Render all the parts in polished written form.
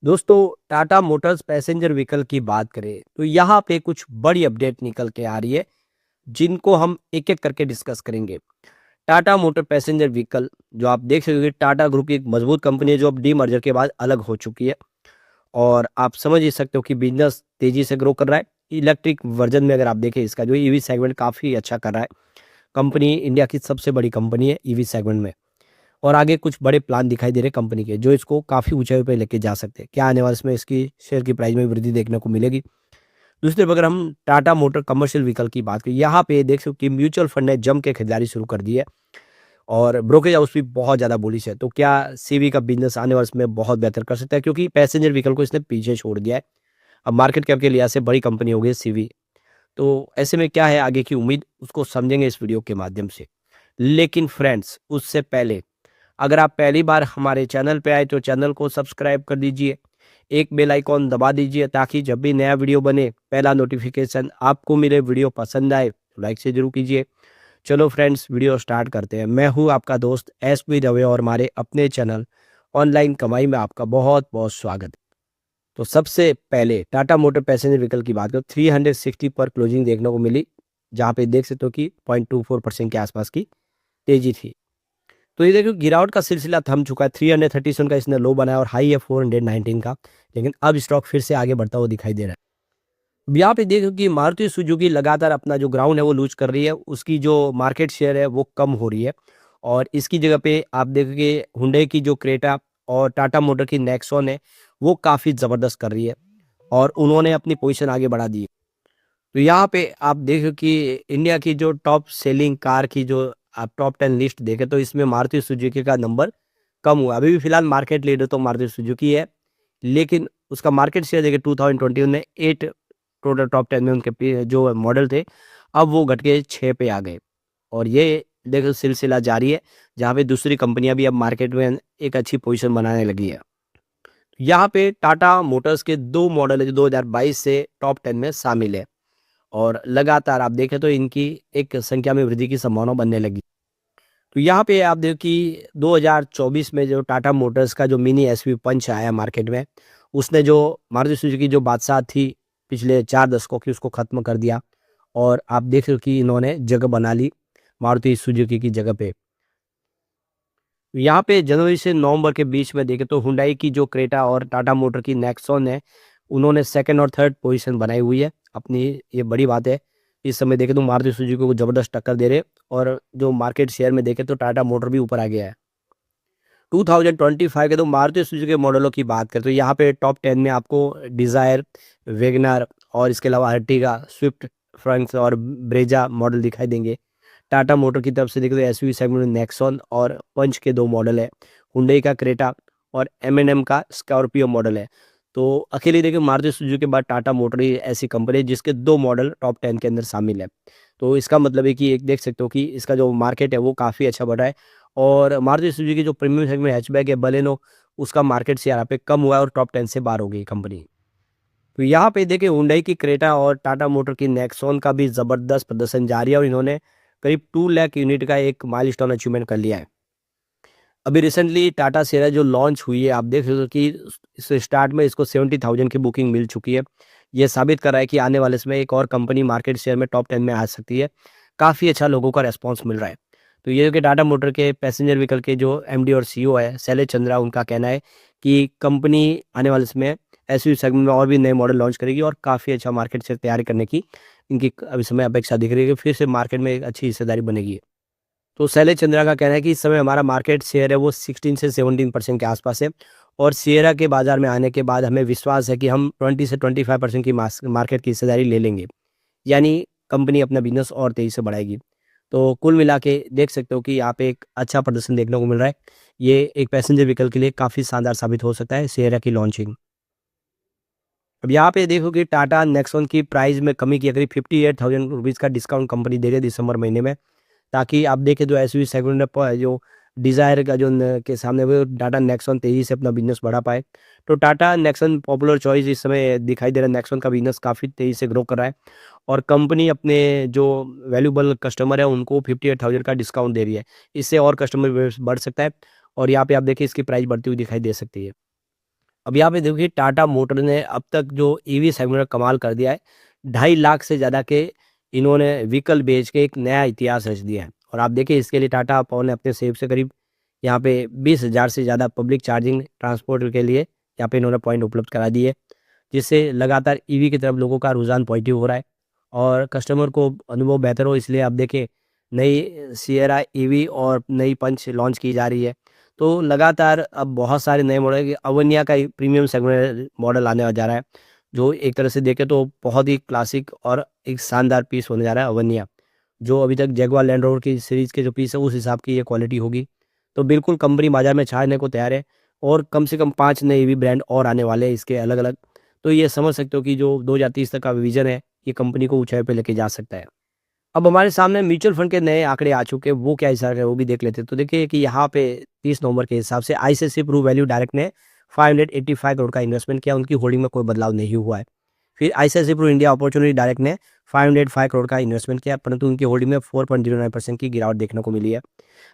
दोस्तों, Tata Motors passenger vehicle की बात करें तो यहाँ पे कुछ बड़ी अपडेट निकल के आ रही है, जिनको हम एक एक करके डिस्कस करेंगे। टाटा मोटर पैसेंजर व्हीकल जो आप देख सकते हो कि टाटा ग्रुप की एक मजबूत कंपनी है जो अब डीमर्जर के बाद अलग हो चुकी है। और आप समझ ही सकते हो कि बिजनेस तेजी से ग्रो कर रहा है। इलेक्ट्रिक वर्जन में अगर आप देखें, इसका जो ईवी सेगमेंट काफ़ी अच्छा कर रहा है। कंपनी इंडिया की सबसे बड़ी कंपनी है ईवी सेगमेंट में। और आगे कुछ बड़े प्लान दिखाई दे रहे हैं कंपनी के, जो इसको काफ़ी ऊंचाई पे लेके जा सकते हैं। क्या आने वाले इसमें इसकी शेयर की प्राइस में वृद्धि देखने को मिलेगी। दूसरी तरफ अगर हम टाटा मोटर कमर्शियल व्हीकल की बात करें, यहाँ पे देख सकते हो कि म्यूचुअल फंड ने जम के खरीदारी शुरू कर दी है। और ब्रोकरेज हाउस भी बहुत ज़्यादा बुलिश है। तो क्या सीवी का बिजनेस आने वाले में बहुत बेहतर कर सकता है, क्योंकि पैसेंजर व्हीकल को इसने पीछे छोड़ दिया है। अब मार्केट कैप के लिहाज से बड़ी कंपनी हो गई सीवी। तो ऐसे में क्या है आगे की उम्मीद, उसको समझेंगे इस वीडियो के माध्यम से। लेकिन फ्रेंड्स, उससे पहले अगर आप पहली बार हमारे चैनल पे आए तो चैनल को सब्सक्राइब कर दीजिए, एक बेल आइकॉन दबा दीजिए, ताकि जब भी नया वीडियो बने पहला नोटिफिकेशन आपको मिले। वीडियो पसंद आए तो लाइक से जरूर कीजिए। चलो फ्रेंड्स, वीडियो स्टार्ट करते हैं। मैं हूँ आपका दोस्त एस दवे और हमारे अपने चैनल ऑनलाइन कमाई में आपका बहुत बहुत स्वागत है। तो सबसे पहले टाटा मोटर पैसेंजर व्हीकल की बात करो, 360 पर क्लोजिंग देखने को मिली, जहाँ पे देख सकते हो कि 0.24% के आसपास की तेजी थी। तो ये देखो गिरावट का सिलसिला थम चुका है। 337 का इसने लो बनाया और हाई है 419 का। लेकिन अब स्टॉक फिर से आगे बढ़ता हुआ दिखाई दे रहा है। अब यहाँ पे देखो कि मारुति सुजुकी लगातार अपना जो ग्राउंड है वो लूज कर रही है। उसकी जो मार्केट शेयर है वो कम हो रही है। और इसकी जगह पे आप देखोगे हुंडई की जो क्रेटा और टाटा मोटर की नेक्सॉन है, वो काफ़ी ज़बरदस्त कर रही है। और उन्होंने अपनी पोजीशन आगे बढ़ा दी है। तो यहाँ पे आप देखो कि इंडिया की जो टॉप सेलिंग कार की जो आप टॉप 10 लिस्ट देखें, तो इसमें मारुति सुजुकी का नंबर कम हुआ। अभी भी फिलहाल मार्केट लीडर तो मारुति सुजुकी है। लेकिन उसका मार्केट शेयर देखिए 2020 में 8 टोटल टॉप 10 में उनके जो मॉडल थे, अब वो घट के 6 पे आ गए। और ये देखो सिलसिला जारी है, जहाँ पे दूसरी कंपनियां भी अब मार्केट में एक अच्छी पोजीशन बनाने लगी है। यहाँ पे टाटा मोटर्स के 2 मॉडल है जो 2022 से टॉप 10 में शामिल है। और लगातार आप देखें तो इनकी एक संख्या में वृद्धि की संभावना बनने लगी। तो यहाँ पे आप देखो कि 2024 में जो टाटा मोटर्स का जो मिनी एसयूवी पंच आया मार्केट में, उसने जो मारुति सुजुकी की जो बादशाह थी पिछले 4 दशकों की, उसको खत्म कर दिया। और आप देख रहे हो कि इन्होंने जगह बना ली मारुति सुजुकी की जगह पे। यहाँ पे जनवरी से नवंबर के बीच में देखें तो हुंडई की जो क्रेटा और टाटा मोटर की नेक्सॉन है, उन्होंने सेकंड और थर्ड पोजीशन बनाई हुई है अपनी। ये बड़ी बात है। इस समय देखें तो मारुति सुजुकी को जबरदस्त टक्कर दे रहे। और जो मार्केट शेयर में देखें तो टाटा मोटर भी ऊपर आ गया है। 2025 के तो मारुति सुजुकी के मॉडलों की बात करें तो यहाँ पे टॉप 10 में आपको डिजायर, वेगनर और इसके अलावा अर्टिगा, स्विफ्ट, फ्रंक्स और ब्रेजा मॉडल दिखाई देंगे। टाटा मोटर की तरफ से देखें तो एसयूवी सेगमेंट में नेक्सॉन और पंच के 2 मॉडल है। हुंडई का क्रेटा और एम का स्कॉर्पियो मॉडल है। तो अकेले देखिए मारुति सुजुकी के बाद टाटा मोटर ही ऐसी कंपनी है जिसके 2 मॉडल टॉप 10 के अंदर शामिल है। तो इसका मतलब है कि एक देख सकते हो कि इसका जो मार्केट है वो काफ़ी अच्छा बढ़ा है। और मारुति सुजुकी जो प्रीमियम सेगमेंट हैचबैक है बलेनो, उसका मार्केट शेयर यहाँ पे कम हुआ है और टॉप 10 से बाहर हो गई कंपनी। तो यहाँ पे देखिए हुंडई की क्रेटा और टाटा मोटर की नेक्सॉन का भी ज़बरदस्त प्रदर्शन जारी है और इन्होंने करीब 2 लाख यूनिट का एक माइलस्टोन अचीवमेंट कर लिया है। अभी रिसेंटली टाटा सिएरा जो लॉन्च हुई है, आप देख रहे हो कि इस स्टार्ट में इसको 70,000 की बुकिंग मिल चुकी है। ये साबित कर रहा है कि आने वाले समय एक और कंपनी मार्केट शेयर में टॉप 10 में आ सकती है। काफ़ी अच्छा लोगों का रिस्पॉन्स मिल रहा है। तो ये कि टाटा मोटर के पैसेंजर व्हीकल के जो एमडी और सीईओ है शैलेश चंद्रा, उनका कहना है कि कंपनी आने वाले समय एसयूवी सेगमेंट में और भी नए मॉडल लॉन्च करेगी और काफ़ी अच्छा मार्केट शेयर तैयार करने की इनकी अभी समय अपेक्षा दिख रही है कि फिर से मार्केट में एक अच्छी हिस्सेदारी बनेगी। तो शैलेश चंद्रा का कहना है कि इस समय हमारा मार्केट शेयर है वो 16 से 17% के आसपास है। और सिएरा के बाज़ार में आने के बाद हमें विश्वास है कि हम 20 से 25% की मार्केट की हिस्सेदारी ले लेंगे। यानी कंपनी अपना बिज़नेस और तेज़ी से बढ़ाएगी। तो कुल मिला के देख सकते हो कि यहाँ पे एक अच्छा प्रदर्शन देखने को मिल रहा है। ये एक पैसेंजर व्हीकल के लिए काफ़ी शानदार साबित हो सकता है सिएरा की लॉन्चिंग। अब यहाँ पे देखो कि टाटा नेक्सॉन की प्राइस में कमी की, करीब 58,000 रुपीज़ का डिस्काउंट कंपनी दे रही है दिसंबर महीने में। ताकि आप देखें तो एसयूवी सेगमेंट में जो डिज़ायर का जो के सामने वो टाटा नेक्सॉन तेज़ी से अपना बिज़नेस बढ़ा पाए। तो टाटा नेक्सॉन पॉपुलर चॉइस इस समय दिखाई दे रहा है। नेक्सॉन का बिज़नेस काफ़ी तेज़ी से ग्रो कर रहा है। और कंपनी अपने जो वैल्यूएबल कस्टमर है उनको 58,000 का डिस्काउंट दे रही है। इससे और कस्टमर बेस बढ़ सकता है। और यहाँ पे आप देखिए इसकी प्राइस बढ़ती हुई दिखाई दे सकती है। अब यहाँ पे देखिए टाटा मोटर ने अब तक जो ईवी सेगमेंट में कमाल कर दिया है, 2.5 लाख से ज़्यादा के इन्होंने व्हीकल बेच के एक नया इतिहास रच दिया है। और आप देखिए इसके लिए टाटा पावर ने अपने सेब से करीब यहाँ पे 20,000 से ज़्यादा पब्लिक चार्जिंग ट्रांसपोर्ट के लिए यहाँ पे इन्होंने पॉइंट उपलब्ध करा दिए, जिससे लगातार ईवी की तरफ लोगों का रुझान पॉजिटिव हो रहा है और कस्टमर को अनुभव बेहतर हो। इसलिए आप देखें नई सिएरा ईवी और नई पंच लॉन्च की जा रही है। तो लगातार अब बहुत सारे नए मॉडल, अवन्या का एक प्रीमियम सेगमेंट मॉडल आने जा रहा है, जो एक तरह से देखें तो बहुत ही क्लासिक और एक शानदार पीस होने जा रहा है अवन्या, जो अभी तक जगुआर लैंड रोवर की सीरीज़ के जो पीस है उस हिसाब की ये क्वालिटी होगी। तो बिल्कुल कंपनी बाज़ार में छाने को तैयार है और कम से कम 5 नए ईवी ब्रांड और आने वाले हैं इसके अलग-अलग। तो ये समझ सकते हो कि जो 2030 तक का विज़न है, ये कंपनी को ऊँचाई पे लेके जा सकता है। अब हमारे सामने म्यूचुअल फंड के नए आंकड़े आ चुके हैं, वो क्या हिसाब है वो भी देख लेते हैं। तो देखिए कि यहाँ पे 30 नवंबर के हिसाब से आईसीआईसीआई प्रू वैल्यू डायरेक्ट ने 585 करोड़ का इन्वेस्टमेंट किया, उनकी होल्डिंग में कोई बदलाव नहीं हुआ है। फिर ICICI Pru India Opportunity Direct ने 505 करोड़ का इन्वेस्टमेंट किया, परंतु उनकी होल्डिंग में 4.09% की गिरावट देखने को मिली है।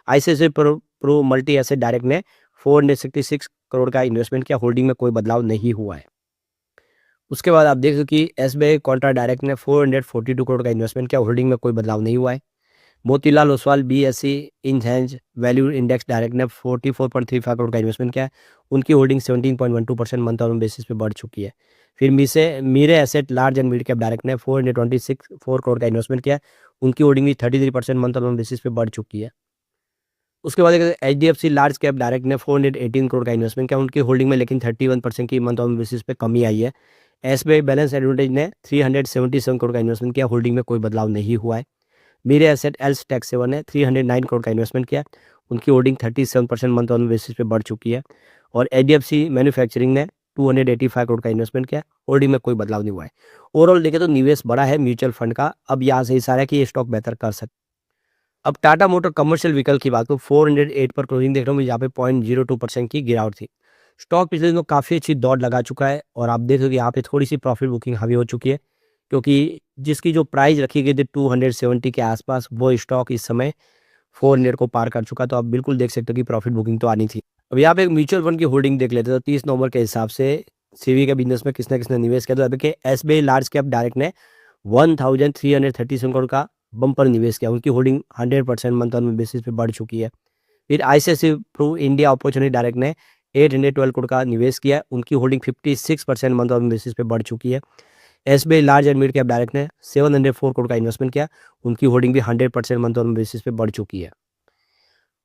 ICICI Pru Multi Asset Direct ने 466 करोड़ का इन्वेस्टमेंट किया, होल्डिंग में कोई बदलाव नहीं हुआ है। उसके बाद आप देख सकते कि एसबीआई कॉन्ट्रा डायरेक्ट ने 442 करोड़ का इन्वेस्टमेंट किया, होल्डिंग में कोई बदलाव नहीं हुआ है। Motilal Oswal BSE enhanced value index direct ने 44.35 करोड़ का इन्वेस्टमेंट किया है, उनकी होल्डिंग 17.12% मंथ ऑन बेसिस पे बढ़ चुकी है। फिर Mirae asset large and mid cap direct ने 4 करोड़ का इन्वेस्टमेंट किया है, उनकी होल्डिंग भी 33% मंथ ऑन बेसिस पे बढ़ चुकी है। उसके बाद एचडीएफसी लार्ज कैप डायरेक्ट ने 418 करोड़ का इन्वेस्टमेंट किया, उनकी होल्डिंग में लेकिन 31% की मंथ ऑन बेसिस पे कमी आई है। एसबीआई बैलेंस एडवांटेज ने 377 करोड़ का इन्वेस्टमेंट किया, होल्डिंग में कोई बदलाव नहीं हुआ है। मीरे एसेट एल्स टैक्स सेवन ने 309 करोड़ का इन्वेस्टमेंट किया, उनकी होल्डिंग 37% मंथ ऑन बेसिस पे बढ़ चुकी है। और एचडीएफसी मैन्युफैक्चरिंग ने 285 करोड़ का इन्वेस्टमेंट किया, होल्डिंग में कोई बदलाव नहीं हुआ है। ओवरऑल देखें तो निवेश बड़ा है म्यूचुअल फंड का, अब यहाँ से इशारा है कि ये स्टॉक बेहतर कर सकते। अब टाटा मोटर कमर्शियल व्हीकल की बात करूँ, 408 पर क्लोजिंग देख रहा हूँ, यहाँ पे 0.02% की गिरावट थी। स्टॉक पिछले दिनों काफ़ी अच्छी दौड़ लगा चुका है और आप देख रहे हो कि यहाँ पे थोड़ी सी प्रॉफिट बुकिंग हावी हो चुकी है, क्योंकि जिसकी जो प्राइस रखी गई थी 270 के आसपास, वो स्टॉक इस समय 400 को पार कर चुका। तो आप बिल्कुल देख सकते हो कि प्रॉफिट बुकिंग तो आनी थी। अब यहाँ पे एक म्यूचुअल फंड की होल्डिंग देख लेते हैं, तो 30 नवंबर के हिसाब से सीवी के बिजनेस में किसने किसने निवेश किया। तो देखिए एसबीआई लार्ज कैप डायरेक्ट ने 1337 करोड़ का बम्पर निवेश किया, उनकी होल्डिंग 100% मंथ ऑन बेसिस पे बढ़ चुकी है। फिर ICICI Pru India Opportunity Direct ने 812 करोड़ का निवेश किया, उनकी होल्डिंग 56% मंथ ऑन बेसिस पे बढ़ चुकी है। SBI large and mid cap direct ने 704 करोड़ का इन्वेस्टमेंट किया, उनकी होल्डिंग भी 100% मंथ ऑन बेसिस पे बढ़ चुकी है।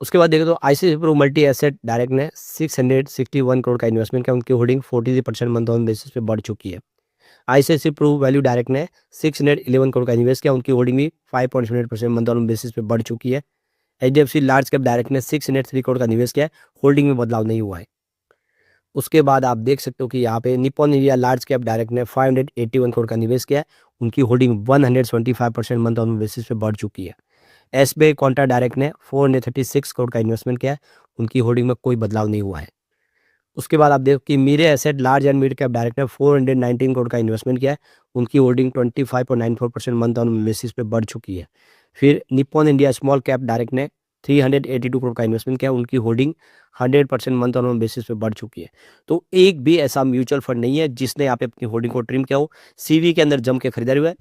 उसके बाद देखें तो ICICI Pru Multi Asset Direct ने 661 करोड़ का इन्वेस्टमेंट किया, उनकी होल्डिंग 43% मंथ ऑन बेसिस पे बढ़ चुकी है। आईसीआईसीआई प्रू वैल्यू डायरेक्ट ने 611 करोड़ का इन्वेस्ट किया, उनकी होल्डिंग भी 5.7% मंथ ऑन बेसिस पे बढ़ चुकी है। एचडीएफसी लार्ज कैप डायरेक्ट ने 603 करोड़ का निवेश किया, होल्डिंग में बदलाव नहीं हुआ है। उसके बाद आप देख सकते हो कि यहाँ पे Nippon India large cap direct ने 581 करोड़ का निवेश किया, उनकी होल्डिंग 125% मंथ ऑन बेसिस पे बढ़ चुकी है। एसबीआई कॉन्ट्रा डायरेक्ट ने 436 करोड़ का इन्वेस्टमेंट किया, उनकी होल्डिंग में कोई बदलाव नहीं हुआ है। उसके बाद आप देखो कि Mirae asset large and mid cap direct ने 419 करोड़ का इन्वेस्टमेंट किया है, उनकी होल्डिंग 25.94% मंथ ऑन बेसिस पे बढ़ चुकी है। फिर Nippon India small cap direct ने 382 करोड़ का इन्वेस्टमेंट किया, उनकी होल्डिंग 100% मंथ ऑन बेसिस पे बढ़ चुकी है। तो एक भी ऐसा म्यूचुअल फंड नहीं है जिसने यहाँ पे अपनी होल्डिंग को ट्रिम किया हो। सीवी के अंदर जम के खरीदारी हुआ है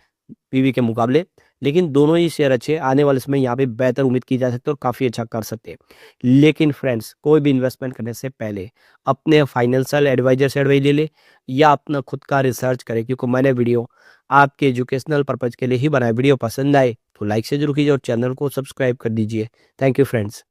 पीवी के मुकाबले, लेकिन दोनों ही शेयर अच्छे, आने वाले समय यहाँ पे बेहतर उम्मीद की जा सकती है और काफ़ी अच्छा कर सकते हैं। लेकिन फ्रेंड्स, कोई भी इन्वेस्टमेंट करने से पहले अपने फाइनेंशियल एडवाइजर से एडवाइस ले ले या अपना खुद का रिसर्च करें, क्योंकि मैंने वीडियो आपके एजुकेशनल पर्पज़ के लिए ही बनाया। वीडियो पसंद आए तो लाइक से जरूर कीजिए और चैनल को सब्सक्राइब कर दीजिए। Thank you friends.